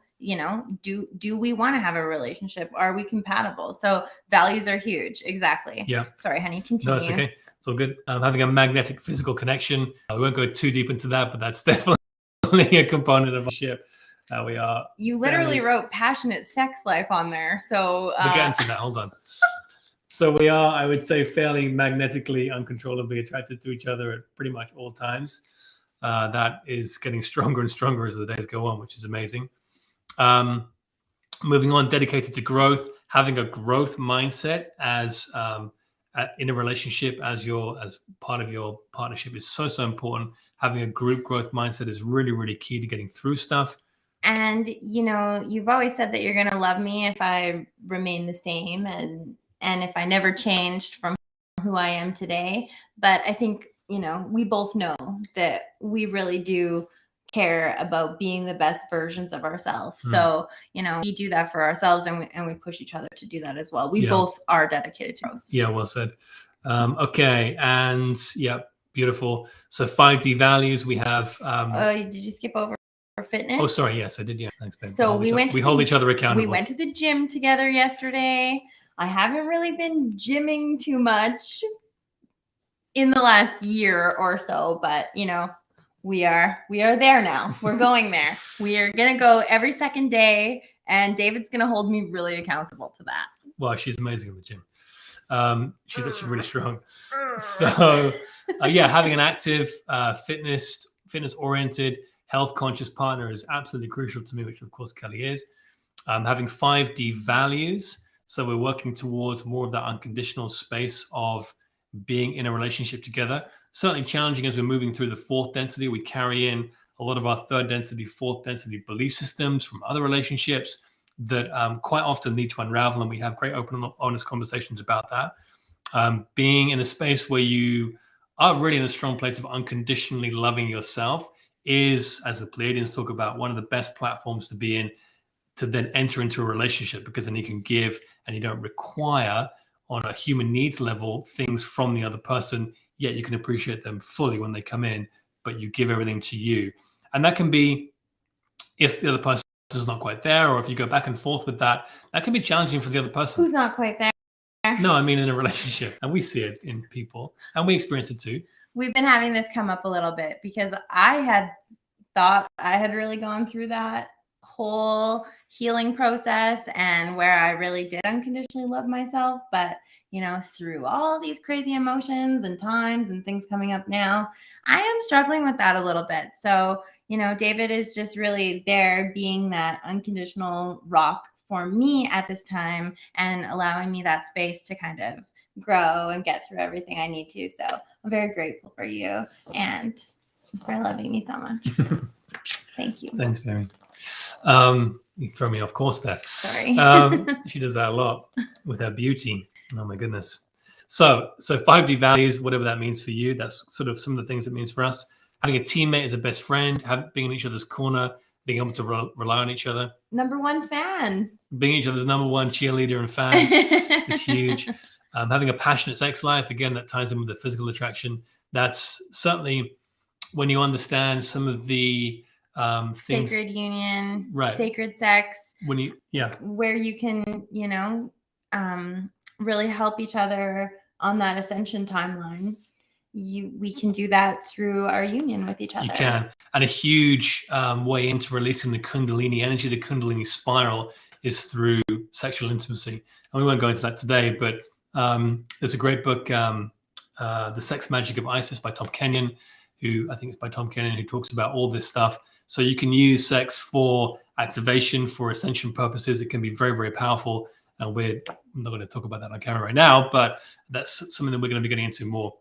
do we want to have a relationship? Are we compatible? So values are huge. Exactly. Yeah. Sorry, honey, continue. No, it's okay. It's all good. Having a magnetic physical connection. We won't go too deep into that, but that's definitely a component of our ship. We are. You literally wrote passionate sex life on there. So we're getting to that. Hold on. So we are, I would say, fairly magnetically, uncontrollably attracted to each other at pretty much all times. That is getting stronger and stronger as the days go on, which is amazing. Moving on, dedicated to growth, having a growth mindset as in a relationship as part of your partnership is so important. Having a group growth mindset is really, really key to getting through stuff. And you've always said that you're going to love me if I remain the same and if I never changed from who I am today. But I think we both know that we really do care about being the best versions of ourselves. So, we do that for ourselves and we push each other to do that as well. We both are dedicated to growth. Yeah, well said. Okay. And yeah, beautiful. So 5D values we have. Did you skip over fitness? Oh, sorry. Yes, I did. Yeah. Thanks, babe. So we hold each other accountable. We went to the gym together yesterday. I haven't really been gymming too much in the last year or so, but we are there now. We're going there. We are going to go every second day, and David's going to hold me really accountable to that. Well, she's amazing in the gym. She's actually really strong. So having an active, fitness oriented, health conscious partner is absolutely crucial to me, which of course Kelly is. Having 5D values. So we're working towards more of that unconditional space of being in a relationship together. Certainly challenging as we're moving through the fourth density. We carry in a lot of our third density, fourth density belief systems from other relationships that quite often need to unravel. And we have great open and honest conversations about that. Being in a space where you are really in a strong place of unconditionally loving yourself is, as the Pleiadians talk about, one of the best platforms to be in to then enter into a relationship, because then you can give and you don't require on a human needs level things from the other person, yet you can appreciate them fully when they come in, but you give everything to you. And that can be, if the other person is not quite there, or if you go back and forth with that, that can be challenging for the other person. Who's not quite there? No, I mean in a relationship. And we see it in people and we experience it too. We've been having this come up a little bit because I had thought I had really gone through that whole healing process and where I really did unconditionally love myself. But, through all these crazy emotions and times and things coming up now, I am struggling with that a little bit. So, David is just really there being that unconditional rock for me at this time and allowing me that space to kind of grow and get through everything I need to. So I'm very grateful for you and for loving me so much. Thank you. Thanks, Mary. You throw me off course there. Sorry. She does that a lot with her beauty. Oh my goodness. So 5D values, whatever that means for you, that's sort of some of the things it means for us. Having a teammate as a best friend, being in each other's corner, being able to rely on each other. Number one fan. Being each other's number one cheerleader and fan is huge. Having a passionate sex life, again, that ties in with the physical attraction. That's certainly when you understand some of the things. Sacred union, right? Sacred sex. Where you can, really help each other on that ascension timeline. We can do that through our union with each other. You can. And a huge way into releasing the Kundalini energy, the Kundalini spiral, is through sexual intimacy. And we won't go into that today, but there's a great book, The Sex Magic of Isis by Tom Kenyon, who talks about all this stuff. So you can use sex for activation, for ascension purposes. It can be very, very powerful. And I'm not going to talk about that on camera right now, but that's something that we're going to be getting into more.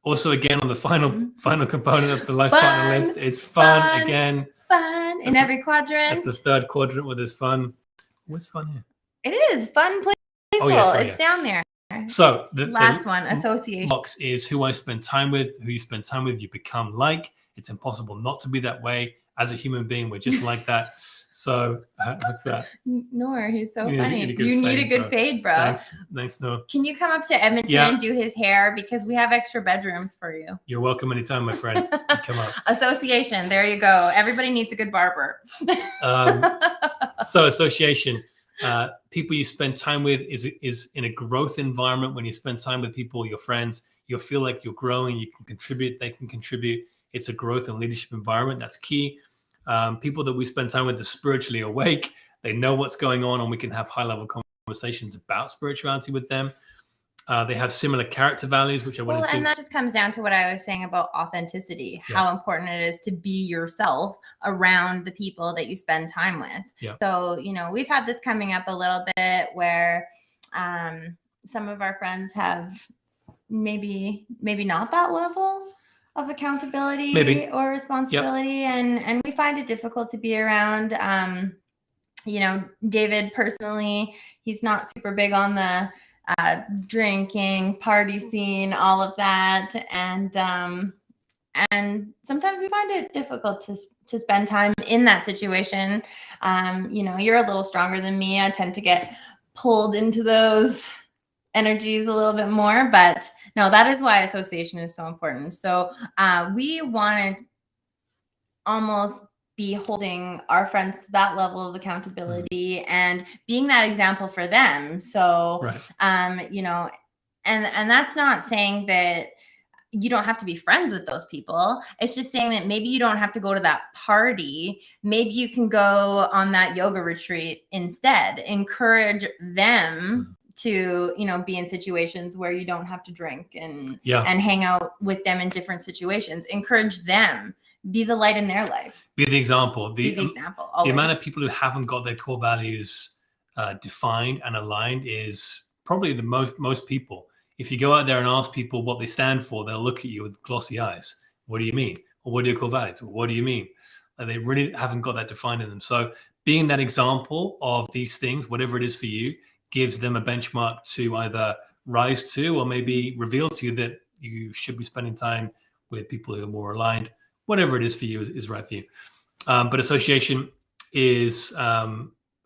Also, again, on the final component of the life partner list, it's fun again. Fun in every quadrant. That's the third quadrant where there's fun. What's fun here? It is fun, playful. Oh, yes, it's down there. So the last one, association. Box is who I spend time with. Who you spend time with, you become like. It's impossible not to be that way. As a human being, we're just like that. So what's that? Noor, he's so funny. You need a good fade, bro. Thanks, Noor. Can you come up to Edmonton and do his hair? Because we have extra bedrooms for you. You're welcome anytime, my friend. Come up. Association. There you go. Everybody needs a good barber. So association. People you spend time with is in a growth environment. When you spend time with people, your friends, you'll feel like you're growing. You can contribute. They can contribute. It's a growth and leadership environment. That's key. People that we spend time with are spiritually awake. They know what's going on, and we can have high-level conversations about spirituality with them. They have similar character values, which I went into. And that just comes down to what I was saying about authenticity, how important it is to be yourself around the people that you spend time with. Yeah. So, we've had this coming up a little bit where some of our friends have maybe not that level of accountability or responsibility. And we find it difficult to be around. David personally, he's not super big on the drinking, party scene, all of that. And sometimes we find it difficult to spend time in that situation. You're a little stronger than me. I tend to get pulled into those energies a little bit more, but no, that is why association is so important. So we wanted almost be holding our friends to that level of accountability and being that example for them. So, and that's not saying that you don't have to be friends with those people. It's just saying that maybe you don't have to go to that party. Maybe you can go on that yoga retreat instead. Encourage them to, be in situations where you don't have to drink and hang out with them in different situations. Encourage them. Be the light in their life. Be the example. Be the example. The amount of people who haven't got their core values defined and aligned is probably the most people. If you go out there and ask people what they stand for, they'll look at you with glossy eyes. What do you mean? Or what are your core values? What do you mean? They really haven't got that defined in them. So being that example of these things, whatever it is for you, gives them a benchmark to either rise to or maybe reveal to you that you should be spending time with people who are more aligned. Whatever it is for you is right for you. But association is,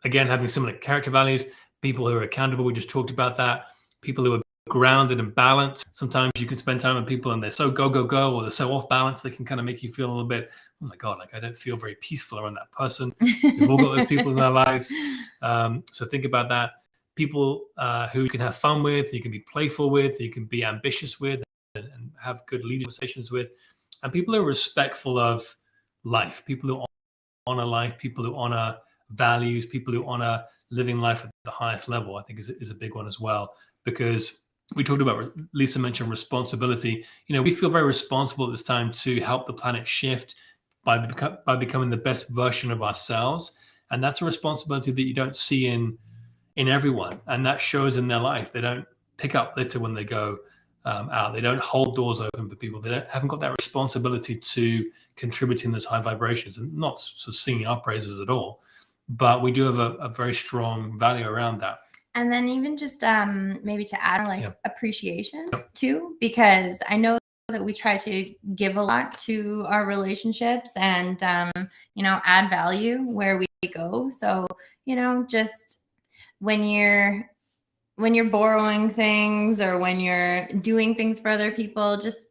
again, having similar character values, people who are accountable. We just talked about that. People who are grounded and balanced. Sometimes you can spend time with people and they're so go, or they're so off balance, they can kind of make you feel a little bit, oh my God, like I don't feel very peaceful around that person. We've all got those people in our lives. So think about that. People who you can have fun with, you can be playful with, you can be ambitious with, and have good leadership conversations with. And people who are respectful of life, people who honor life, people who honor values, people who honor living life at the highest level, I think is a big one as well. Because we talked about, Lisa mentioned responsibility. We feel very responsible at this time to help the planet shift by becoming the best version of ourselves. And that's a responsibility that you don't see in everyone. And that shows in their life. They don't pick up litter when they go out. They don't hold doors open for people. They haven't got that responsibility to contributing those high vibrations, and not sort of singing our praises at all. But we do have a very strong value around that. And then even just maybe to add appreciation too, because I know that we try to give a lot to our relationships and, add value where we go. So, just when you're borrowing things or when you're doing things for other people, just,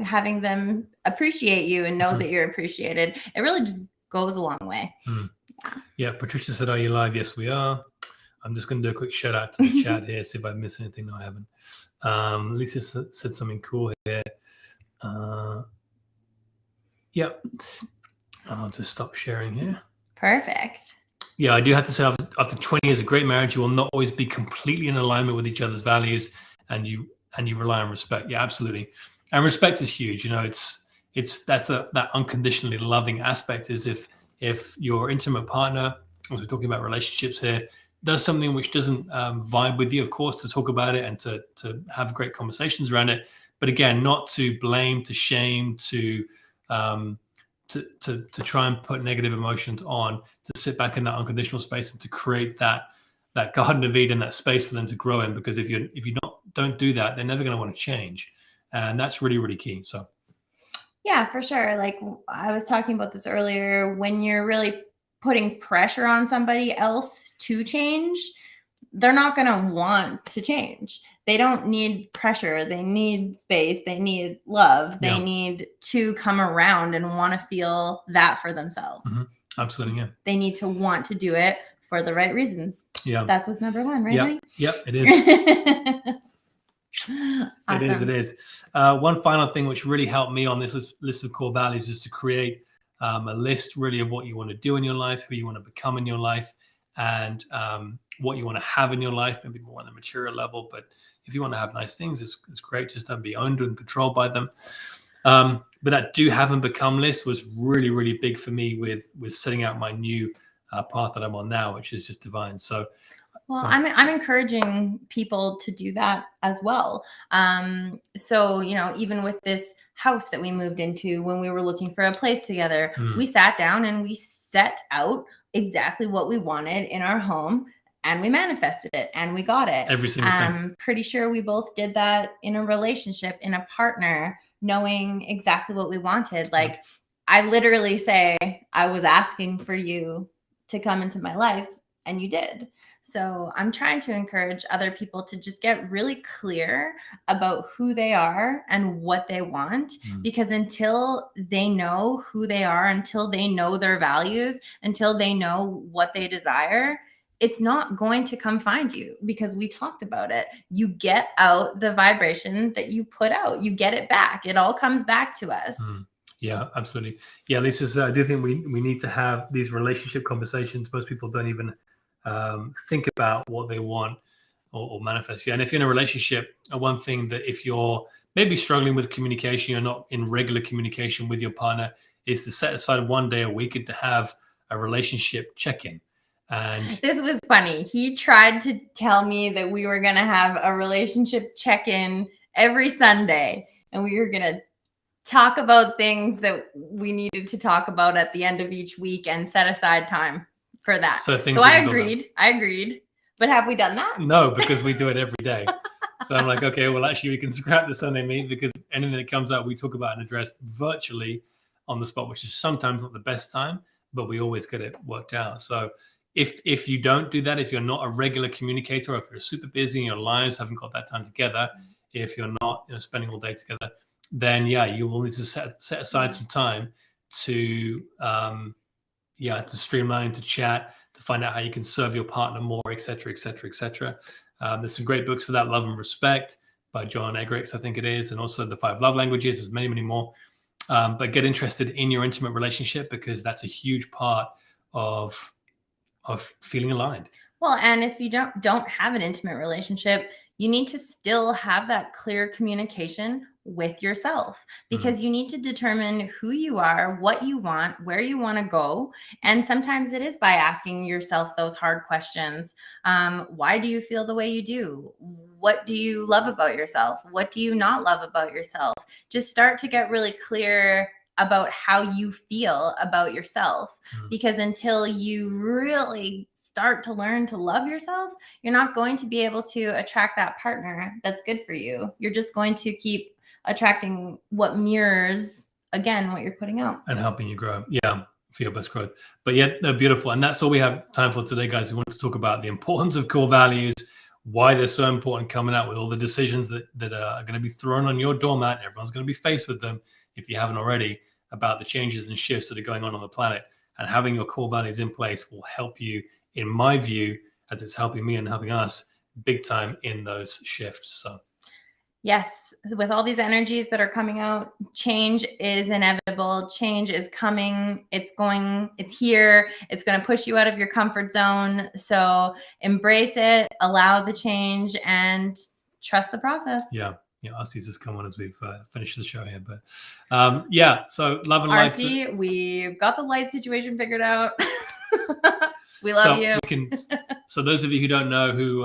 having them appreciate you and know that you're appreciated. It really just goes a long way. Yeah. Patricia said, are you live? Yes, we are. I'm just going to do a quick shout out to the chat here, see if I missed anything. No, I haven't. Lisa said something cool here. Yeah. I'll just stop sharing here. Perfect. Yeah, I do have to say, after 20 years of great marriage, you will not always be completely in alignment with each other's values, and you rely on respect. Yeah, absolutely. And respect is huge. That's that unconditionally loving aspect. Is if your intimate partner, as we're talking about relationships here, does something which doesn't vibe with you, of course, to talk about it and to have great conversations around it. But again, not to blame, to shame, to try and put negative emotions on, to sit back in that unconditional space and to create that Garden of Eden, that space for them to grow in. Because if you don't do that, they're never going to want to change, and that's really, really key. So. Yeah, for sure. Like I was talking about this earlier, when you're really putting pressure on somebody else to change, they're not going to want to change. They don't need pressure. They need space. They need love. They need to come around and want to feel that for themselves. Mm-hmm. Absolutely. Yeah. They need to want to do it for the right reasons. Yeah. That's what's number one, right? Yep. Yep. It is. Awesome. It is. One final thing which really helped me on this list of core values is to create a list really of what you want to do in your life, who you want to become in your life, and what you want to have in your life, maybe more on the material level. But if you want to have nice things, it's great. Just don't be owned and controlled by them. But that do, have, and become list was really, really big for me with setting out my new path that I'm on now, which is just divine. So. Well, I'm encouraging people to do that as well. So, even with this house that we moved into, when we were looking for a place together, we sat down and we set out exactly what we wanted in our home, and we manifested it and we got it. Every single thing. I'm pretty sure we both did that in a relationship, in a partner, knowing exactly what we wanted. Like I literally say, I was asking for you to come into my life, and you did. So I'm trying to encourage other people to just get really clear about who they are and what they want, because until they know who they are, until they know their values, until they know what they desire, it's not going to come find you, because we talked about it. You get out the vibration that you put out. You get it back. It all comes back to us. Yeah, absolutely. Yeah, this is, I do think we need to have these relationship conversations. Most people don't even think about what they want or manifest. Yeah, and if you're in a relationship, one thing that if you're maybe struggling with communication, you're not in regular communication with your partner, is to set aside one day a week and to have a relationship check-in. And this was funny. He tried to tell me that we were going to have a relationship check-in every Sunday, and we were going to talk about things that we needed to talk about at the end of each week and set aside time for that. So I agreed. But have we done that? No, because we do it every day. So I'm like, okay, well, actually, we can scrap the Sunday meet, because anything that comes out, we talk about and address virtually on the spot, which is sometimes not the best time, but we always get it worked out. So if you don't do that, if you're not a regular communicator, or if you're super busy in your lives, haven't got that time together, if you're not spending all day together, then you will need to set aside some time to to streamline, to chat, to find out how you can serve your partner more, etc., etc., etc. There's some great books for that. Love and Respect by John Eggerichs, I think it is, and also The 5 Love Languages. There's many, many more. But get interested in your intimate relationship, because that's a huge part of feeling aligned. Well, and if you don't have an intimate relationship, you need to still have that clear communication with yourself, because you need to determine who you are, what you want, where you want to go. And sometimes it is by asking yourself those hard questions. Why do you feel the way you do? What do you love about yourself? What do you not love about yourself? Just start to get really clear about how you feel about yourself, because until you really start to learn to love yourself, you're not going to be able to attract that partner that's good for you. You're just going to keep attracting what mirrors, again, what you're putting out. And helping you grow. Yeah, for your best growth. But yeah, they're beautiful. And that's all we have time for today, guys. We want to talk about the importance of core values, why they're so important, coming out with all the decisions that are going to be thrown on your doormat. Everyone's going to be faced with them, if you haven't already, about the changes and shifts that are going on the planet. And having your core values in place will help you, in my view, as it's helping me and helping us big time in those shifts. So yes, with all these energies that are coming out, change is inevitable. Change is coming. It's here. It's going to push you out of your comfort zone. So embrace it, allow the change, and trust the process. Yeah, I'll see this come on as we've finished the show here. But so love and light. RC, we've got the light situation figured out. We love you. So those of you who don't know who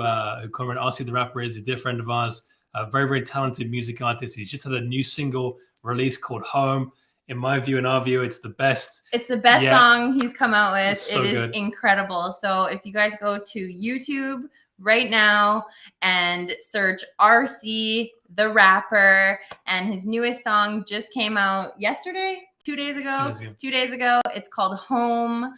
Comrade RC the Rapper is, a dear friend of ours, a very, very talented music artist. He's just had a new single release called Home. In my view and our view, it's the best. It's the best song he's come out with. So it is good. Incredible. So if you guys go to YouTube right now and search RC the Rapper, and his newest song just came out yesterday, 2 days ago. 2 days ago. It's called Home.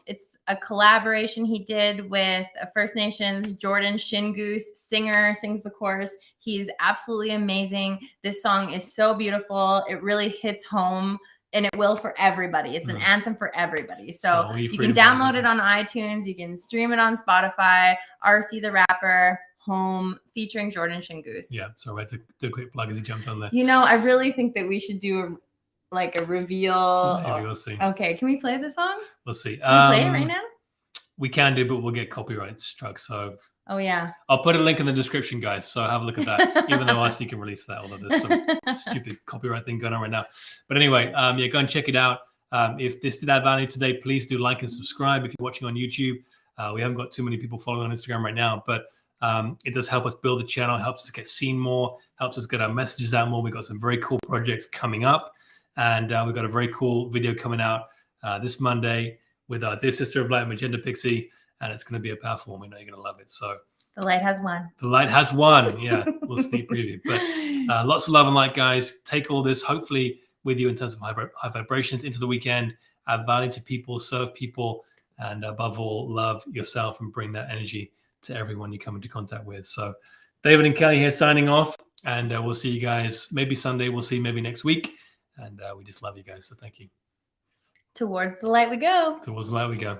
It's a collaboration he did with First Nations Jordan Shingoose, singer, sings the chorus. He's absolutely amazing. This song is so beautiful. It really hits home, and it will for everybody. It's an anthem for everybody. So you can download it on iTunes. You can stream it on Spotify. RC the Rapper, Home, featuring Jordan Shingoose. Yeah, so I had to do a quick plug as he jumped on there. You know, I really think that we should do a reveal. Maybe we'll see. Okay, can we play the song? We'll see. Can we play it right now? We can do, but we'll get copyright struck. So oh yeah, I'll put a link in the description, guys. So have a look at that. Even though RC can release that, although there's some stupid copyright thing going on right now. But anyway, yeah, go and check it out. If this did add value today, please do like and subscribe. If you're watching on YouTube, we haven't got too many people following on Instagram right now, but it does help us build the channel, helps us get seen more, helps us get our messages out more. We've got some very cool projects coming up, and we've got a very cool video coming out this Monday with our dear sister of light, Magenta Pixie, and it's going to be a powerful one. We know you're going to love it. So the light has won. The light has won. Yeah, we'll sneak preview. But lots of love and light, guys. Take all this, hopefully, with you in terms of high vibrations into the weekend, add value to people, serve people, and above all, love yourself and bring that energy to everyone you come into contact with. So David and Kelly here signing off, and we'll see you guys maybe Sunday. We'll see you maybe next week. And we just love you guys. So thank you. Towards the light we go. Towards the light we go.